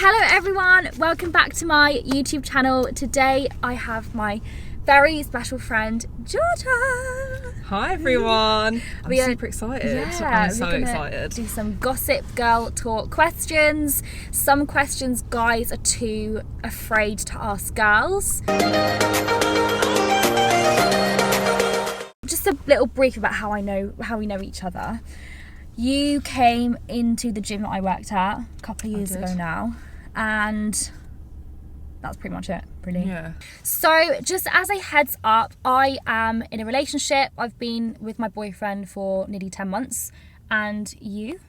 Hello everyone, welcome back to my YouTube channel. Today I have my very special friend Georgia. Hi everyone. I'm super excited. I'm so excited. Do some Gossip Girl talk questions. Some questions guys are too afraid to ask girls. Just a little brief about how we know each other. You came into the gym that I worked at a couple of years ago now, and that's pretty much it, really. Yeah. So just as a heads up, I am in a relationship. I've been with my boyfriend for nearly 10 months. And you?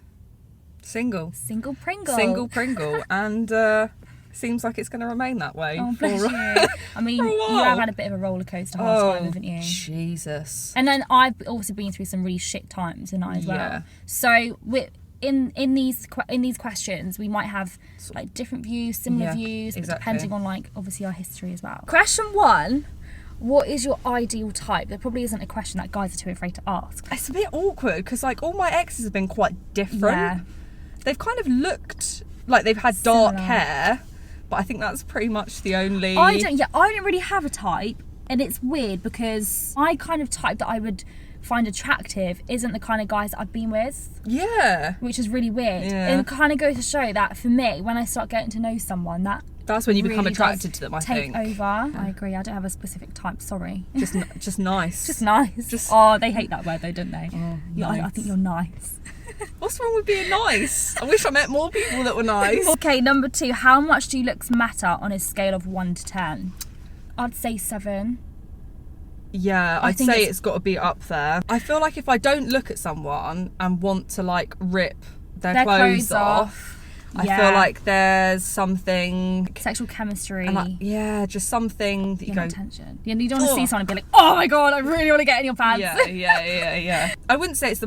Single. Single Pringle. Single Pringle. And seems like it's going to remain that way. Oh, bless you. I mean, you have had a bit of a roller coaster whole time, haven't you? Jesus. And then I've also been through some really shit times, and I as well. Yeah. So in these questions, we might have like different views, similar views, exactly. Depending on like obviously our history as well. Question 1: what is your ideal type? There probably isn't a question that guys are too afraid to ask. It's a bit awkward because like all my exes have been quite different. Yeah. They've kind of looked like they've had dark hair, but I think that's pretty much the only. I don't really have a type, and it's weird because my kind of type that I would find attractive isn't the kind of guys that I've been with. Yeah. Which is really weird. Yeah. And it kind of goes to show that for me, when I start getting to know someone, that's when you become really attracted to them, I think. Take over. I agree. I don't have a specific type. Sorry. Just nice. Just nice. Oh, they hate that word though, don't they? Oh, I think you're nice. What's wrong with being nice? I wish I met more people that were nice. Okay, number 2. How much do looks matter on a scale of 1 to 10? I'd say 7. Yeah, I'd say it's got to be up there. I feel like if I don't look at someone and want to like rip their clothes off, I feel like there's something sexual chemistry, and just something that you go attention. You don't want to see someone and be like, oh my god, I really want to get in your pants. Yeah. I wouldn't say it's the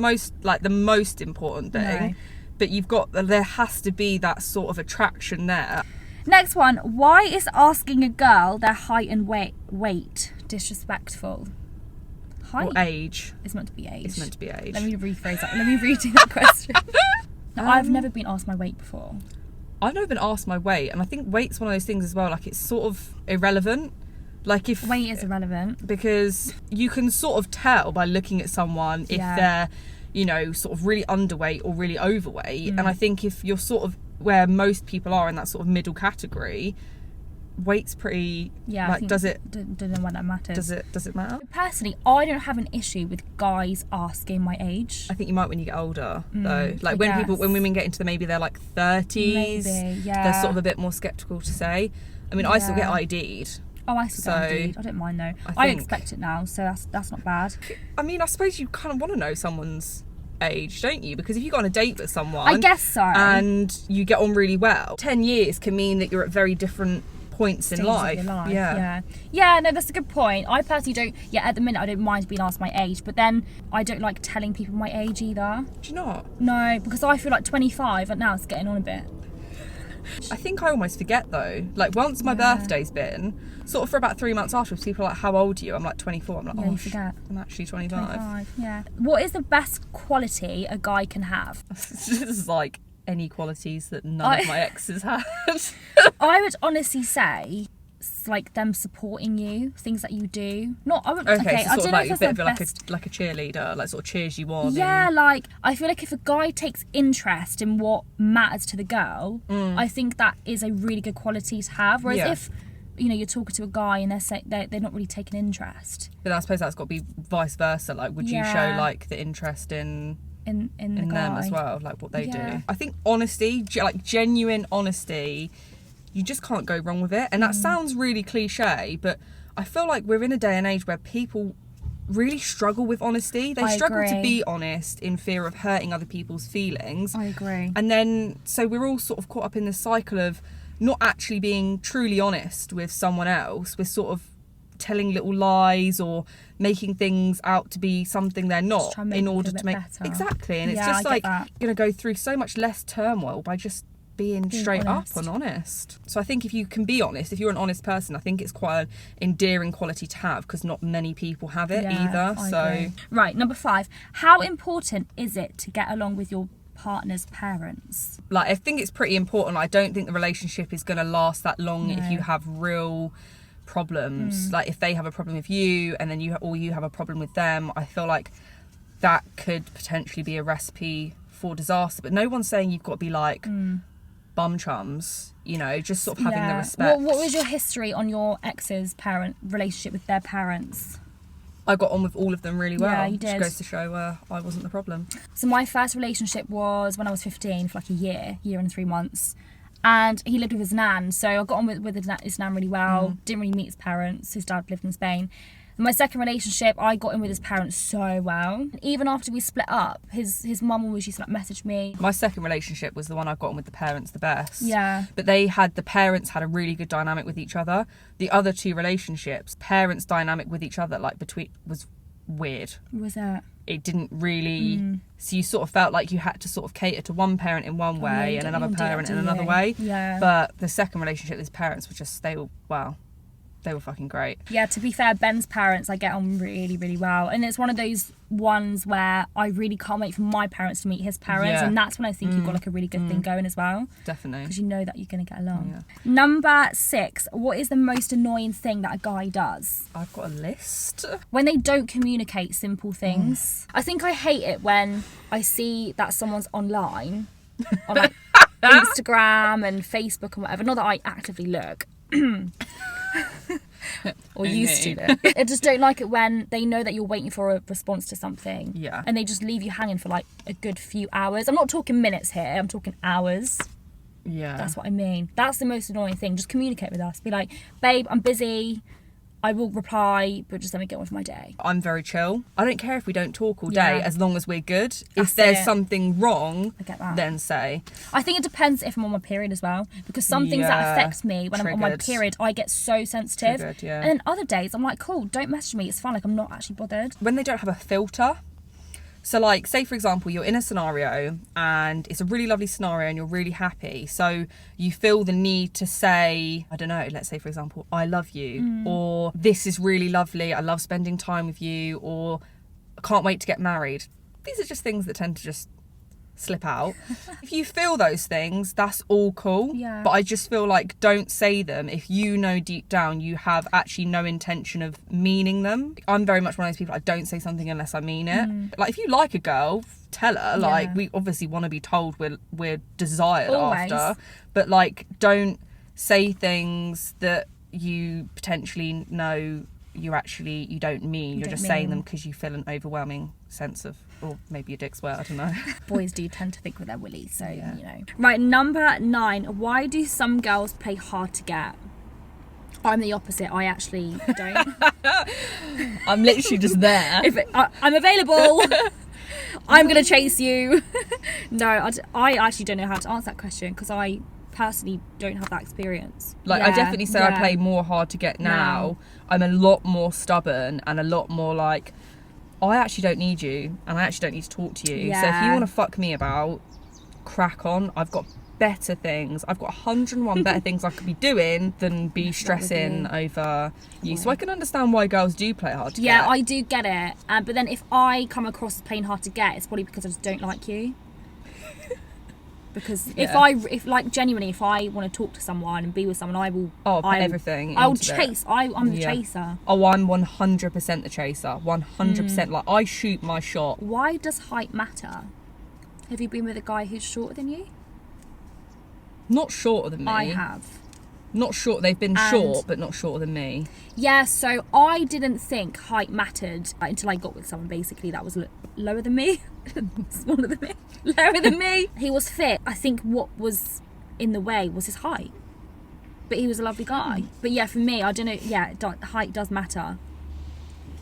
most important thing, but there has to be that sort of attraction there. Next one: why is asking a girl their height and weight disrespectful? Height or age? It's meant to be age. It's meant to be age. Let me rephrase that. Let me redo that question. No, I've never been asked my weight before. I've never been asked my weight, and I think weight's one of those things as well. Like it's sort of irrelevant. Like if weight is irrelevant because you can sort of tell by looking at someone if they're, sort of really underweight or really overweight. And I think if you're sort of where most people are in that sort of middle category, weight's pretty. Yeah. Like, does it? Don't know why that matters. Does it matter? Personally, I don't have an issue with guys asking my age. I think you might when you get older, though. Like when women get into maybe they're like 30s, they're sort of a bit more skeptical to say. I mean, I still get ID'd. Oh, I still get ID'd. I don't mind though. I expect it now, so that's not bad. I mean, I suppose you kind of want to know someone's age, don't you? Because if you go on a date with someone, I guess so, and you get on really well, 10 years can mean that you're at very different points in life. Yeah, no, that's a good point. I personally don't, at the minute I don't mind being asked my age, but then I don't like telling people my age either. Do you not? No, because I feel like 25 and now it's getting on a bit. I think I almost forget though. Like once my birthday's been, sort of for about 3 months afterwards, people are like, how old are you? I'm like 24. I'm like, you forget. I'm actually 25. Yeah. What is the best quality a guy can have? This is like any qualities that none of my exes had. I would honestly say like them supporting you, things that you do. So I don't know if a bit of like a cheerleader, like sort of cheers you on. Yeah, like I feel like if a guy takes interest in what matters to the girl, I think that is a really good quality to have. Whereas if you're talking to a guy and they're not really taking interest. But I suppose that's got to be vice versa. Like, would you show like the interest in the them guy as well, like what they do? I think honesty, like genuine honesty, you just can't go wrong with it. And that sounds really cliche, but I feel like we're in a day and age where people really struggle with honesty. They struggle to be honest in fear of hurting other people's feelings. I agree. And then so we're all sort of caught up in this cycle of not actually being truly honest with someone else. We're sort of telling little lies or making things out to be something they're not in order to make better. Exactly. And it's just like you're going to go through so much less turmoil by just being straight honest. Up and honest. So I think if you can be honest, if you're an honest person, I think it's quite an endearing quality to have because not many people have it either. I agree. Right, number 5. How important is it to get along with your partner's parents? Like, I think it's pretty important. I don't think the relationship is going to last that long if you have real problems. Like, if they have a problem with you and then you have a problem with them, I feel like that could potentially be a recipe for disaster. But no one's saying you've got to be like bum chums, you know, just sort of having the respect. What was your history on your ex's relationship with their parents? I got on with all of them really well. Yeah, you did. Which goes to show I wasn't the problem. So my first relationship was when I was 15 for like a year and 3 months. And he lived with his nan. So I got on with his nan really well. Didn't really meet his parents. His dad lived in Spain. My second relationship, I got in with his parents so well. Even after we split up, his mum always used to like message me. My second relationship was the one I got on with the parents the best. Yeah. But the parents had a really good dynamic with each other. The other two relationships, parents' dynamic with each other, like was weird. What was that? It didn't really... So you sort of felt like you had to sort of cater to one parent in one way and another parent in another way. Yeah. But the second relationship, his parents were just, they were fucking great. Yeah, to be fair, Ben's parents, I get on really, really well. And it's one of those ones where I really can't wait for my parents to meet his parents. Yeah. And that's when I think you've got like a really good thing going as well. Definitely. Because you know that you're going to get along. Yeah. Number 6, what is the most annoying thing that a guy does? I've got a list. When they don't communicate simple things. I think I hate it when I see that someone's online on like Instagram and Facebook and whatever. Not that I actively look. Or used to look. I just don't like it when they know that you're waiting for a response to something. Yeah. And they just leave you hanging for like a good few hours. I'm not talking minutes here, I'm talking hours. Yeah. That's what I mean. That's the most annoying thing. Just communicate with us. Be like, babe, I'm busy. I will reply, but just let me get on with my day. I'm very chill. I don't care if we don't talk all day as long as we're good. If That's there's it. something wrong, I get that. then say. I think it depends if I'm on my period as well. Because some things that affect me when I'm on my Triggered. period, I get so sensitive. Triggered, yeah. And then other days, I'm like, cool, don't message me. It's fine. Like, I'm not actually bothered. When they don't have a filter. So like, say for example, you're in a scenario and it's a really lovely scenario and you're really happy. So you feel the need to say, I don't know, let's say for example, I love you, or this is really lovely, I love spending time with you, or I can't wait to get married. These are just things that tend to just slip out. If you feel those things, that's all cool. Yeah. But I just feel like don't say them if you know deep down you have actually no intention of meaning them. I'm very much one of those people, I don't say something unless I mean it. Like if you like a girl, tell her. Like we obviously want to be told we're desired Always. after. But like don't say things that you potentially know you don't mean. You're just saying them because you feel an overwhelming sense of, or maybe your dick's wet, I don't know. Boys do tend to think with their willies, so you know. Right, number 9. Why do some girls play hard to get? I'm the opposite. I actually don't. I'm literally just there. I'm available. I'm gonna chase you. No, I actually don't know how to answer that question because I personally don't have that experience. Like I definitely say I play more hard to get now. I'm a lot more stubborn and a lot more like, I actually don't need you and I actually don't need to talk to you. So if you want to fuck me about, crack on. I've got better things. I've got 101 better things I could be doing than be stressing over you. So I can understand why girls do play hard to get. Yeah, I do get it. But then if I come across as playing hard to get, it's probably because I just don't like you. Because if I want to talk to someone and be with someone, I will. Oh, put everything. I'll into chase. it. I'm the chaser. Oh, I'm 100% the chaser. 100%. Like I shoot my shot. Why does height matter? Have you been with a guy who's shorter than you? Not shorter than me. I have. Not short. They've been short, but not shorter than me. Yeah, so I didn't think height mattered until I got with someone basically that was lower than me, smaller than me, lower than me. He was fit. I think what was in the way was his height, but he was a lovely guy. But yeah, for me, I don't know. Yeah, height does matter.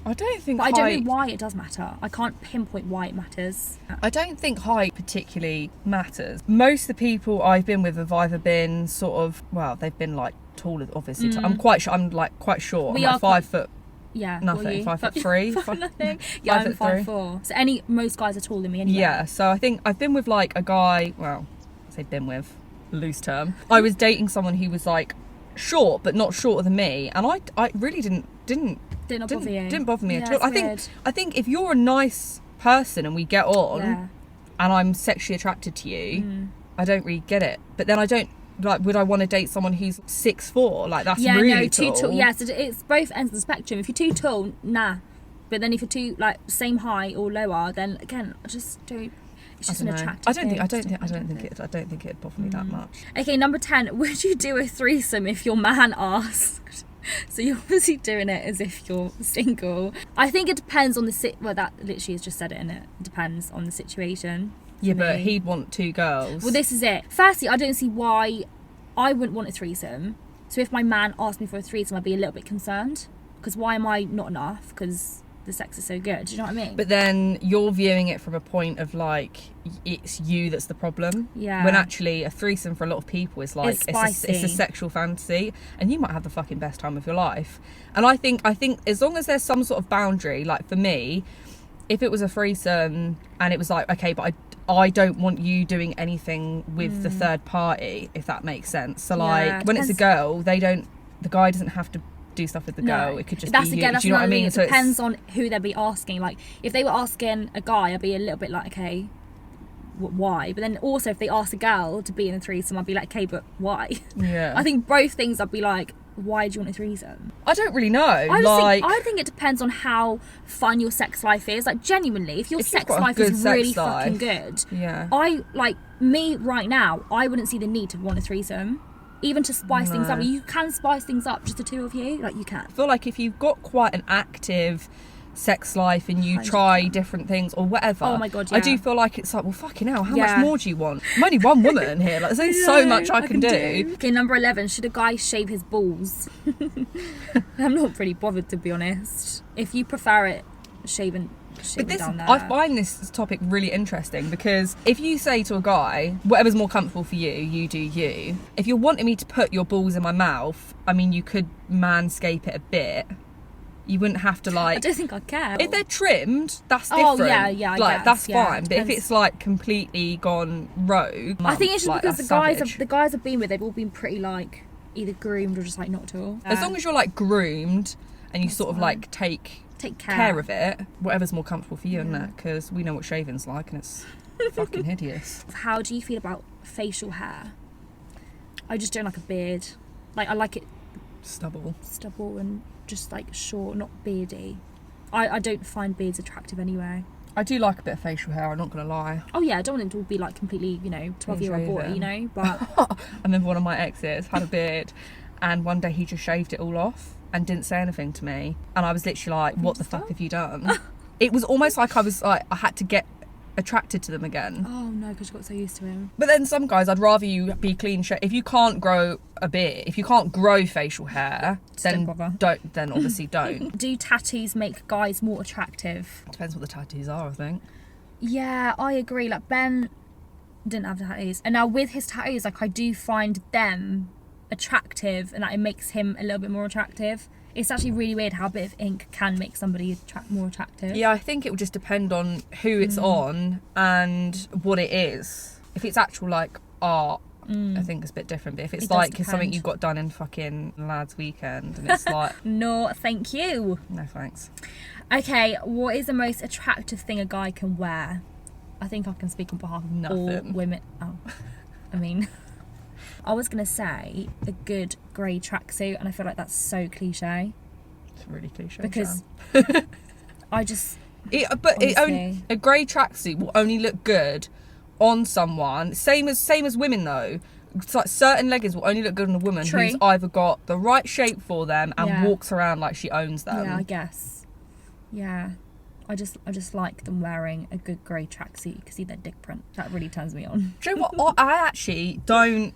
I don't think. But I don't know why it does matter. I can't pinpoint why it matters. I don't think height particularly matters. Most of the people I've been with have either been sort of, well, they've been like taller, obviously. I'm quite short. I'm like quite short. I'm like 5 foot. Yeah. Nothing. 5'3". Nothing. Yeah, I'm 5'4". So most guys are taller than me anyway. Yeah. So I think I've been with like a guy. Well, I say been with, loose term. I was dating someone who was like short, but not shorter than me, and I really didn't bother me at all. I think if you're a nice person and we get on, and I'm sexually attracted to you, I don't really get it. But then I don't, like, would I want to date someone who's 6'4"? Like, that's really too tall. Yeah, so it's both ends of the spectrum. If you're too tall, nah. But then if you're too, like, same height or lower, then again, I just don't. It's just an attractive. I don't think it'd bother me that much. Okay, number 10. Would you do a threesome if your man asked? So you're obviously doing it as if you're single. I think it depends on the well, that literally has just said it, innit? It depends on the situation. Yeah, but he'd want 2 girls. Well, this is it. Firstly, I don't see why I wouldn't want a threesome. So if my man asked me for a threesome, I'd be a little bit concerned. Because why am I not enough? Because the sex is so good. Do you know what I mean? But then you're viewing it from a point of, like, it's you that's the problem. Yeah. When actually a threesome for a lot of people is like, it's a sexual fantasy, and you might have the fucking best time of your life. And I think as long as there's some sort of boundary, like for me, if it was a threesome and it was like, okay, but I don't want you doing anything with the third party, if that makes sense. So like when it's a girl, the guy doesn't have to do stuff with the girl. It could just be you. Do you know what I mean? It depends on who they'd be asking. Like if they were asking a guy, I'd be a little bit like, okay, why? But then also if they asked a girl to be in a threesome, I'd be like, okay, but why? Yeah. I think both things I'd be like, why do you want a threesome? I don't really know. I think it depends on how fun your sex life is. Like genuinely, if your sex life is really fucking good, I like me right now, I wouldn't see the need to want a threesome. Even to spice things up. You can spice things up, just the two of you. Like, you can. I feel like if you've got quite an active sex life and you try different things or whatever. Oh my God, yeah. I do feel like it's like, well, fucking hell, how much more do you want? I'm only one woman here. Like, there's only so much I can do. Okay, number 11. Should a guy shave his balls? I'm not pretty bothered, to be honest. If you prefer it, shaving down there. I find this topic really interesting because if you say to a guy, whatever's more comfortable for you, you do you. If you're wanting me to put your balls in my mouth, I mean, you could manscape it a bit. You wouldn't have to like. I don't think I'd care. If they're trimmed, that's different. Oh yeah, like that's fine. But if it's like completely gone rogue, I think it's just because the guys I've been with, they've all been pretty like either groomed or just like not at all. As long as you're like groomed and you sort of like take care of it, whatever's more comfortable for you, isn't it? Because we know what shaving's like and it's fucking hideous. How do you feel about facial hair? I just don't like a beard. Like I like it stubble and just like short, not beardy. I don't find beards attractive anyway. I do like a bit of facial hair, I'm not gonna lie. Oh yeah, I don't want it to be like completely, 12-year-old boy, but I remember one of my exes had a beard and one day he just shaved it all off and didn't say anything to me, and I was literally like, what the fuck have you done? It was almost like I had to get attracted to them again. Oh no, because you got so used to him. But then some guys, I'd rather you be clean shaved. If you can't grow a beard, if you can't grow facial hair, then obviously don't. Do tattoos make guys more attractive? Depends what the tattoos are, I think. Yeah, I agree. Like Ben didn't have tattoos, and now with his tattoos, like I do find them attractive, and that it makes him a little bit more attractive. It's actually really weird how a bit of ink can make somebody more attractive. Yeah, I think it would just depend on who it's on and what it is. If it's actual like art, I think it's a bit different. But if it's like something you got done in fucking Lads Weekend and it's like no thank you. No thanks. Okay, what is the most attractive thing a guy can wear? I think I can speak on behalf of all women. Oh, I mean, I was going to say a good grey tracksuit, and I feel like that's so cliche. It's really cliche. Because I just... a grey tracksuit will only look good on someone. Same as women, though. It's like certain leggings will only look good on a woman who's either got the right shape for them and walks around like she owns them. Yeah, I guess. Yeah. I just like them wearing a good grey tracksuit. You can see their dick print. That really turns me on. Do you know what? I actually don't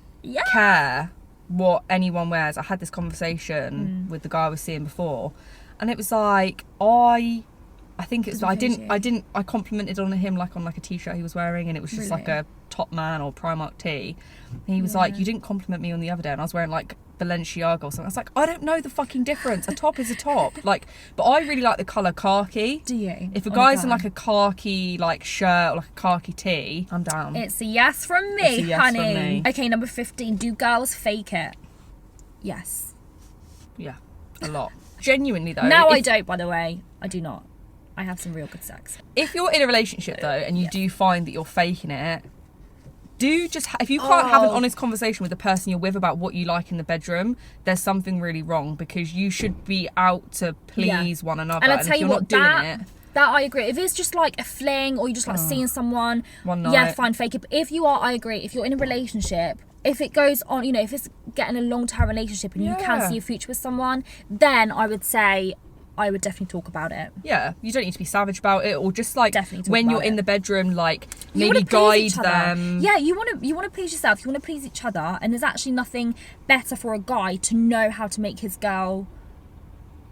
care what anyone wears. I had this conversation with the guy I was seeing before, and it was like I think it's I complimented on him like on like a t-shirt he was wearing, and it was just like a Top Man or Primark tee. And he was like, you didn't compliment me on the other day, and I was wearing like Balenciaga or something. I was like, I don't know the fucking difference. A top is a top. Like, but I really like the colour khaki. Do you? If a guy's in like a khaki like shirt or like a khaki tee, I'm down. It's a yes from me, honey. Okay, number 15. Do girls fake it? Yes. Yeah, a lot. Genuinely though. No, I don't, by the way. I do not. I have some real good sex. If you're in a relationship though, and you do find that you're faking it, if you can't have an honest conversation with the person you're with about what you like in the bedroom, there's something really wrong, because you should be out to please one another. And I'll tell if you you're what, not doing it, that I agree. If it's just like a fling, or you just like seeing someone, one night, yeah, fine, fake it. But if you are, I agree. If you're in a relationship, if it goes on, you know, if it's getting a long-term relationship and you can see a future with someone, then I would say I would definitely talk about it. Yeah, you don't need to be savage about it, or just like Definitely when you're in the bedroom, like maybe guide them. Yeah, you want to please yourself. You want to please each other, and there's actually nothing better for a guy to know how to make his girl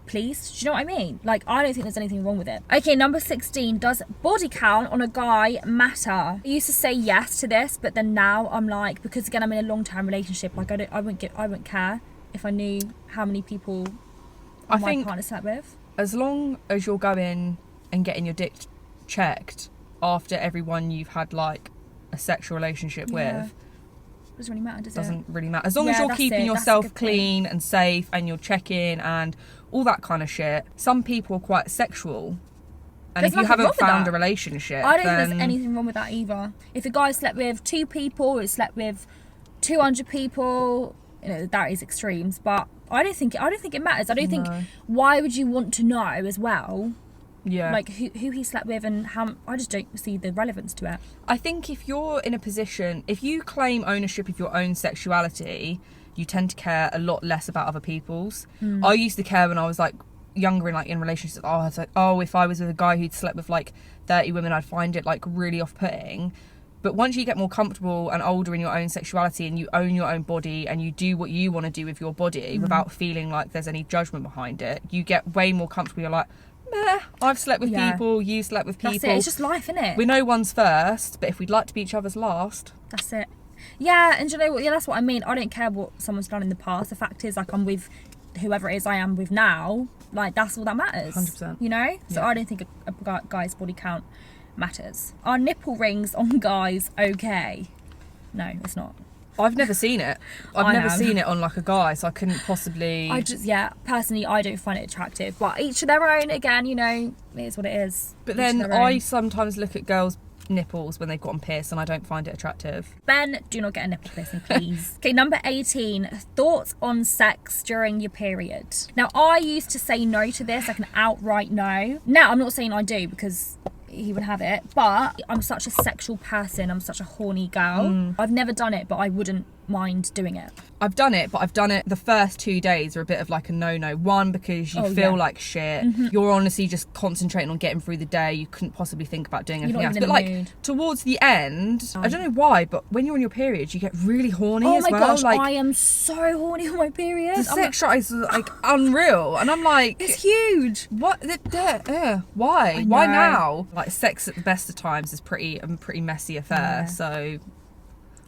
pleased. Do you know what I mean? Like, I don't think there's anything wrong with it. Okay, number 16. Does body count on a guy matter? I used to say yes to this, but then now I'm like, because again I'm in a long-term relationship, like I wouldn't care if I knew how many people my partner slept with. As long as you're going and getting your dick checked after everyone you've had like a sexual relationship with, doesn't really matter, does it? Doesn't really matter. As long as you're keeping yourself clean and safe, and you're checking and all that kind of shit. Some people are quite sexual, and if you haven't found a relationship, I don't think there's anything wrong with that either. If a guy slept with 2 people, or slept with 200 people, you know, that is extremes, but I don't think it matters. I don't think, why would you want to know as well? Yeah. Like who he slept with and how. I just don't see the relevance to it. I think if you're in a position, if you claim ownership of your own sexuality, you tend to care a lot less about other people's. I used to care when I was like younger and like in relationships. I was like, if I was with a guy who'd slept with like 30 women, I'd find it like really off-putting. But once you get more comfortable and older in your own sexuality, and you own your own body, and you do what you want to do with your body without feeling like there's any judgment behind it, you get way more comfortable. You're like, meh, I've slept with people, you slept with people. That's it. It's just life, isn't it? We're no one's first, but if we'd like to be each other's last. That's it. Yeah, and do you know what? Yeah, that's what I mean. I don't care what someone's done in the past. The fact is, like, I'm with whoever it is I am with now. Like, that's all that matters. 100%. You know? So I don't think a guy's body count matters. Are nipple rings on guys okay? No, it's not. I've never seen it. I've never seen it on like a guy, so I couldn't possibly. Personally, I don't find it attractive. But each to their own. Again, you know, it is what it is. But then I sometimes look at girls' nipples when they've got them pierced, and I don't find it attractive. Ben, do not get a nipple piercing, please. Okay, number 18. Thoughts on sex during your period. Now, I used to say no to this, like an outright no. Now, I'm not saying I do, because he would have it, but I'm such a sexual person. I'm such a horny girl. I've never done it, but I wouldn't mind doing it. I've done it, but I've done it the first 2 days are a bit of like a no-no. One, because you feel like shit. You're honestly just concentrating on getting through the day. You couldn't possibly think about doing anything else. But like towards the end, I don't know why, but when you're on your period, you get really horny as well. Oh my gosh, like, I am so horny on my period. The sex drive is like unreal, and I'm like, it's huge. What? Why? Why now? Like, sex at the best of times is a pretty messy affair. So.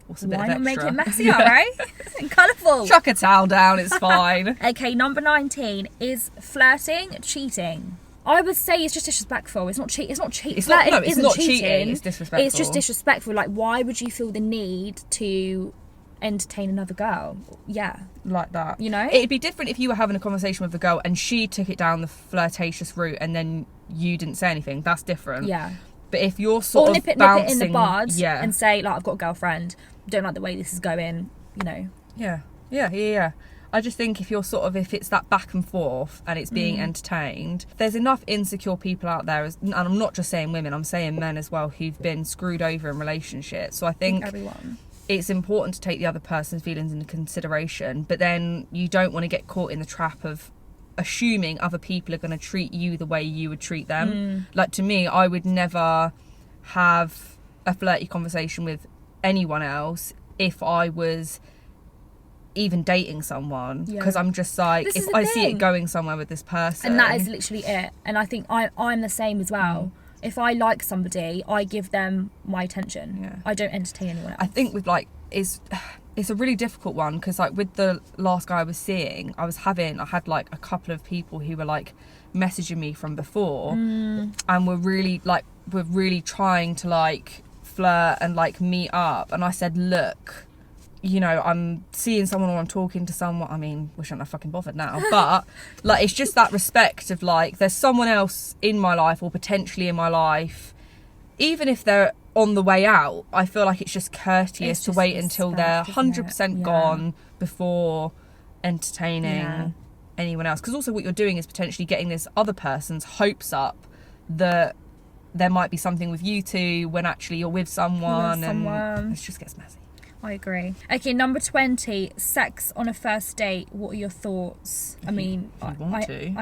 Why not make it messier, right? And colourful. Chuck a towel down, it's fine. Okay, number 19. Is flirting cheating? I would say it's just disrespectful. It's not cheating. It's not cheating. It's not cheating. It's disrespectful. It's just disrespectful. Like, why would you feel the need to entertain another girl? Yeah. Like that. You know? It'd be different if you were having a conversation with a girl and she took it down the flirtatious route and then you didn't say anything. That's different. Yeah. But if you're sort of nip it in the bud and say, like, I've got a girlfriend, don't like the way this is going, you know. Yeah. I just think if it's that back and forth and it's being entertained, there's enough insecure people out there, and I'm not just saying women, I'm saying men as well, who've been screwed over in relationships. So I think everyone. It's important to take the other person's feelings into consideration, but then you don't want to get caught in the trap of assuming other people are going to treat you the way you would treat them. Like, to me, I would never have a flirty conversation with anyone else if I was even dating someone, because I'm just like, if I see it going somewhere with this person, and that is literally it. And I think I'm the same as well. If I like somebody, I give them my attention. I don't entertain anyone else. I think with like it's a really difficult one, because like with the last guy I was seeing, I had like a couple of people who were like messaging me from before and were really trying to like flirt and like meet up, and I said, look, you know, I'm seeing someone or I'm talking to someone, I mean, wish I hadn't fucking bothered now, but like, it's just that respect of like, there's someone else in my life or potentially in my life, even if they're on the way out, I feel like it's just courteous to wait until they're 100% gone before entertaining anyone else. Because also what you're doing is potentially getting this other person's hopes up that there might be something with you two when actually you're with someone, and it just gets messy. I agree. Okay, number 20, sex on a first date. What are your thoughts? I mean, I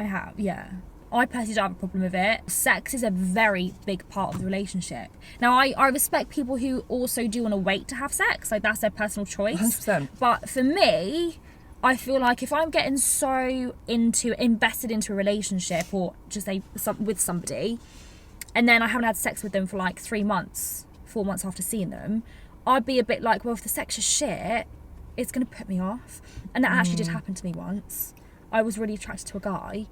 have, yeah. I personally don't have a problem with it. Sex is a very big part of the relationship. Now, I respect people who also do want to wait to have sex. Like, that's their personal choice. 100%. But for me, I feel like if I'm getting so invested into a relationship or just with somebody, and then I haven't had sex with them for like 3 months, 4 months after seeing them, I'd be a bit like, well, if the sex is shit, it's going to put me off. And that actually did happen to me once. I was really attracted to a guy.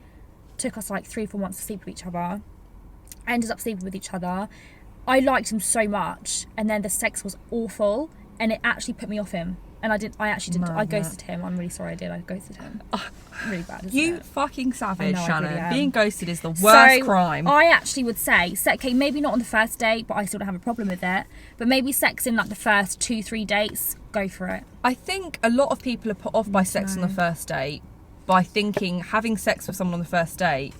Took us like 3 or 4 months to sleep with each other. I ended up sleeping with each other. I liked him so much, and then the sex was awful, and it actually put me off him. And I actually didn't. I ghosted him. I'm really sorry I did. I ghosted him. Really bad, isn't You it? fucking savage, Shannon. Really Being ghosted is the worst crime. I actually would say, okay, maybe not on the first date, but I still don't have a problem with it. But maybe sex in like the first 2-3 dates, go for it. I think a lot of people are put off by sex on the first date by thinking having sex with someone on the first date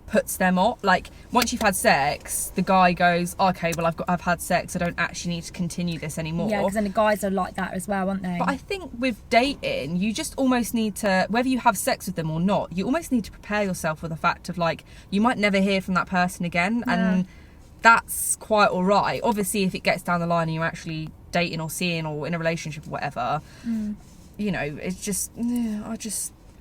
puts them off. Like, once you've had sex, the guy goes, okay, well, I've had sex, I don't actually need to continue this anymore. Yeah, because then the guys are like that as well, aren't they? But I think with dating, you just almost need to, whether you have sex with them or not, you almost need to prepare yourself for the fact of like, you might never hear from that person again, and that's quite all right. Obviously, if it gets down the line and you're actually dating or seeing or in a relationship or whatever, you know, it's just,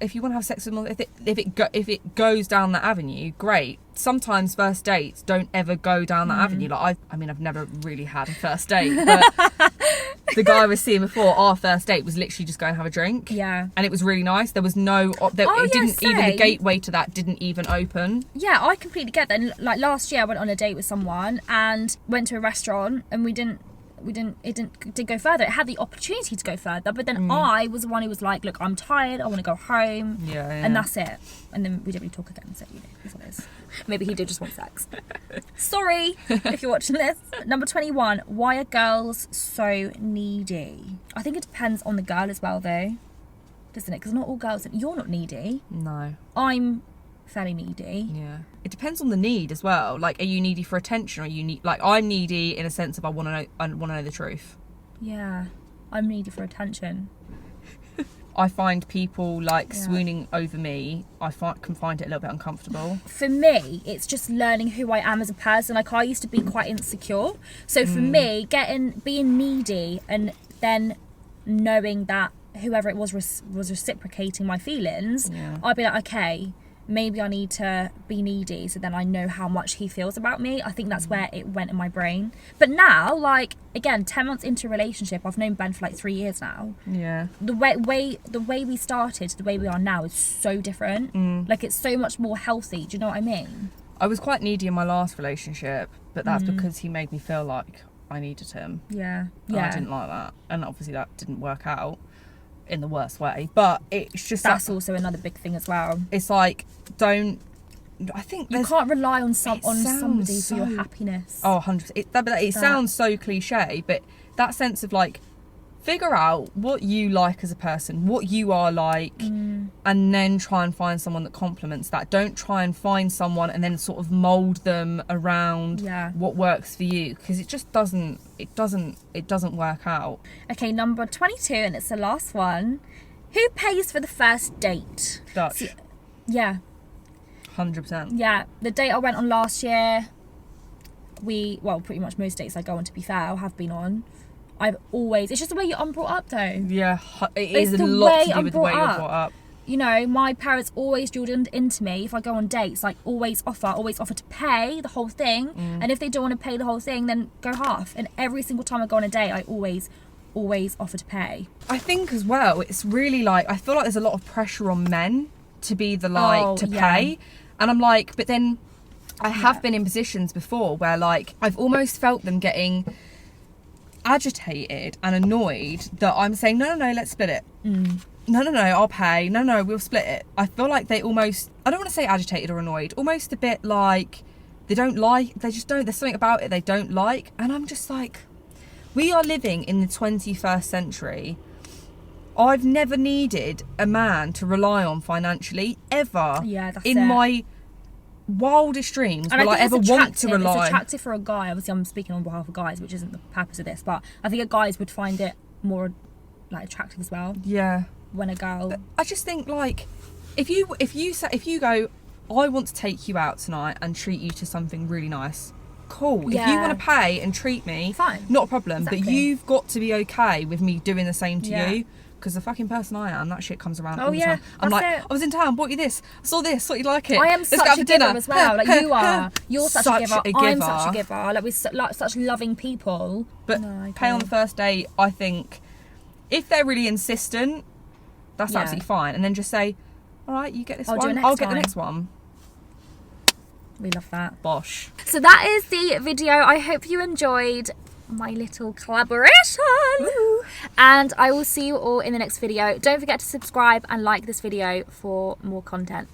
if you want to have sex with them, if it goes down that avenue, great. Sometimes first dates don't ever go down that avenue. Like I mean, I've never really had a first date, but the guy I was seeing before, our first date was literally just go and have a drink. Yeah. And it was really nice. There was no, even the gateway to that didn't even open. Yeah, I completely get that. And like last year, I went on a date with someone and went to a restaurant, and it didn't go further. It had the opportunity to go further, but then I was the one who was like, look, I'm tired, I want to go home. Yeah. And that's it. And then we didn't really talk again, so you know, it's what it is. Maybe he did just want sex. Sorry if you're watching this. Number 21, why are girls so needy? I think it depends on the girl as well though, doesn't it? Because not all girls, you're not needy. No. I'm fairly needy. Yeah. It depends on the need as well. Like, are you needy for attention, or are you like, I'm needy in a sense of I want to know the truth. Yeah. I'm needy for attention. I find people like swooning over me, can find it a little bit uncomfortable. For me, it's just learning who I am as a person. Like, I used to be quite insecure. So for me, being needy and then knowing that whoever it was reciprocating my feelings, I'd be like, okay, maybe I need to be needy so then I know how much he feels about me. I think that's where it went in my brain. But now, like, again, 10 months into a relationship, I've known Ben for like 3 years now. Yeah. The way we started to the way we are now is so different. Like, it's so much more healthy. Do you know what I mean? I was quite needy in my last relationship, but that's because he made me feel like I needed him. Yeah. And I didn't like that. And obviously that didn't work out in the worst way. But it's just... That's also another big thing as well. It's like, I think you can't rely on somebody for your happiness. Oh, 100%. It sounds so cliche, but that sense of like, figure out what you like as a person, what you are like, and then try and find someone that complements that. Don't try and find someone and then sort of mold them around what works for you, because it just doesn't work out. Okay, number 22, and it's the last one. Who pays for the first date? Dutch. Yeah. 100%. Yeah, the date I went on last year, pretty much most dates I go on, to be fair, or have been on, it's just the way you're brought up though. Yeah, it is a lot to do with the way you're brought up. You know, my parents always drilled into me, if I go on dates, like always offer to pay the whole thing. And if they don't want to pay the whole thing, then go half. And every single time I go on a date, I always offer to pay. I think as well, it's really like, I feel like there's a lot of pressure on men to be the pay. And I'm like, but then I have been in positions before where like I've almost felt them getting agitated and annoyed that I'm saying, no, let's split it. No, I'll pay. No, we'll split it. I feel like they almost, I don't want to say agitated or annoyed, almost a bit like they just don't, there's something about it they don't like. And I'm just like, we are living in the 21st century. I've never needed a man to rely on financially, ever. Yeah, that's in it. my wildest dreams And will I ever want to rely. It's attractive for a guy. Obviously, I'm speaking on behalf of guys, which isn't the purpose of this, but I think guys would find it more like attractive as well. Yeah. When a girl, I just think like, if you go, I want to take you out tonight and treat you to something really nice. Cool. Yeah. If you want to pay and treat me, fine, not a problem. Exactly. But you've got to be okay with me doing the same to Yeah. you. Because the fucking person I am, that shit comes around Oh, all the yeah, time. I'm that's like, it. I was in town, bought you this, I saw this, thought you'd like it. I am Let's go such out a for giver dinner. as well. Like you are, you're such a giver. I'm giver. such a giver. Like we're such loving people. But No, I pay on agree. the first date, I think, if they're really insistent, that's Yeah. absolutely fine. And then just say, all right, you get this I'll do it one, next I'll get the time. next one. We love that. Bosh. So that is the video. I hope you enjoyed my little collaboration. Woo. And I will see you all in the next video. Don't forget to subscribe and like this video for more content.